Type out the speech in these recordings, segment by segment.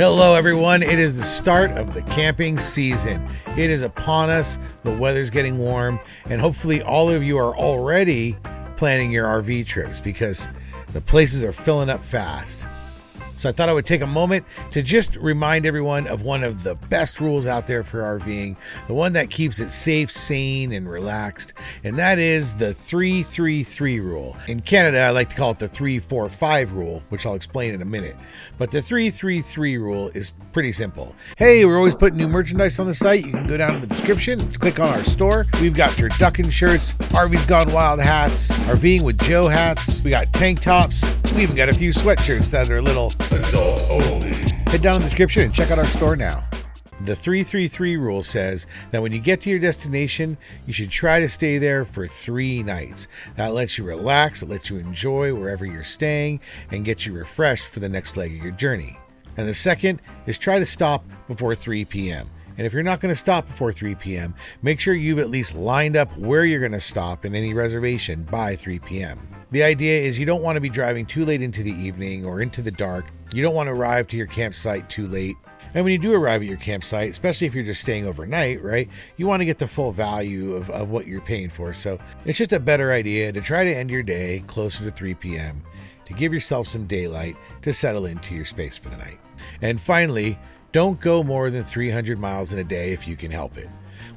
Hello everyone, it is the start of the camping season. It is upon us, the weather's getting warm, and hopefully all of you are already planning your RV trips because the places are filling up fast. So I thought I would take a moment to just remind everyone of one of the best rules out there for RVing, the one that keeps it safe, sane, and relaxed, and that is the 3-3-3 rule. In Canada, I like to call it the 3-4-5 rule, which I'll explain in a minute. But the 3-3-3 rule is pretty simple. Hey, we're always putting new merchandise on the site. You can go down to the description, click on our store. We've got turducken shirts, RV's Gone Wild hats, RVing with Joe hats. We got tank tops. We even got a few sweatshirts that are a little adult only. Head down in the description and check out our store now. The 3-3-3 rule says that when you get to your destination, you should try to stay there for 3 nights. That lets you relax, it lets you enjoy wherever you're staying, and gets you refreshed for the next leg of your journey. And the second is try to stop before 3 p.m. And if you're not going to stop before 3 p.m., make sure you've at least lined up where you're going to stop in any reservation by 3 p.m. The idea is you don't want to be driving too late into the evening or into the dark. You don't want to arrive to your campsite too late. And when you do arrive at your campsite, especially if you're just staying overnight, right, you want to get the full value of what you're paying for. So it's just a better idea to try to end your day closer to 3 p.m. to give yourself some daylight to settle into your space for the night. And finally, don't go more than 300 miles in a day if you can help it.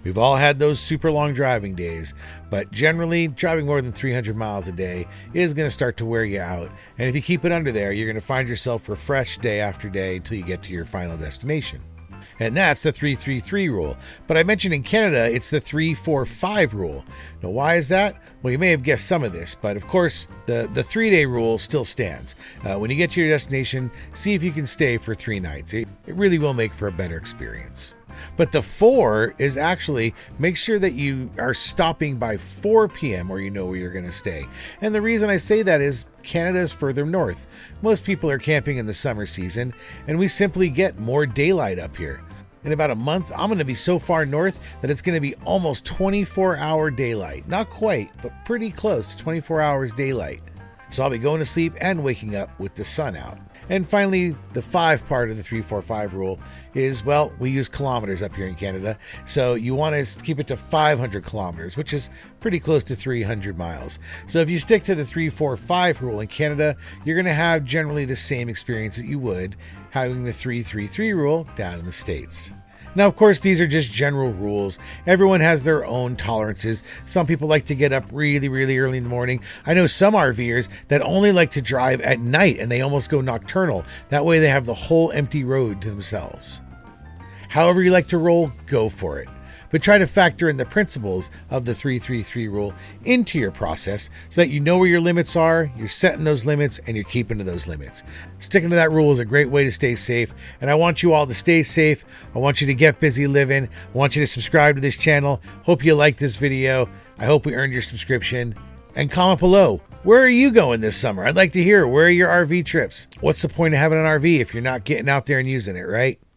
We've all had those super long driving days, but generally driving more than 300 miles a day is going to start to wear you out. And if you keep it under there, you're going to find yourself refreshed day after day until you get to your final destination. And that's the 3-3-3 rule. But I mentioned in Canada, it's the 3-4-5 rule. Now, why is that? Well, you may have guessed some of this, but of course, the 3-day rule still stands. When you get to your destination, see if you can stay for 3 nights. It really will make for a better experience. But the 4 is actually make sure that you are stopping by 4 p.m. or you know where you're going to stay. And the reason I say that is Canada is further north. Most people are camping in the summer season, and we simply get more daylight up here. In about a month, I'm going to be so far north that it's going to be almost 24-hour daylight. Not quite, but pretty close to 24 hours daylight. So I'll be going to sleep and waking up with the sun out. And finally, the 5 part of the 3-4-5 rule is, well, we use kilometers up here in Canada. So you want to keep it to 500 kilometers, which is pretty close to 300 miles. So if you stick to the 3-4-5 rule in Canada, you're going to have generally the same experience that you would having the 3-3-3 rule down in the States. Now, of course, these are just general rules. Everyone has their own tolerances. Some people like to get up really, really early in the morning. I know some RVers that only like to drive at night and they almost go nocturnal. That way they have the whole empty road to themselves. However you like to roll, go for it. But try to factor in the principles of the 3-3-3 rule into your process so that you know where your limits are, you're setting those limits, and you're keeping to those limits. Sticking to that rule is a great way to stay safe, and I want you all to stay safe. I want you to get busy living. I want you to subscribe to this channel. Hope you liked this video. I hope we earned your subscription. And comment below, where are you going this summer? I'd like to hear, where are your RV trips? What's the point of having an RV if you're not getting out there and using it, right?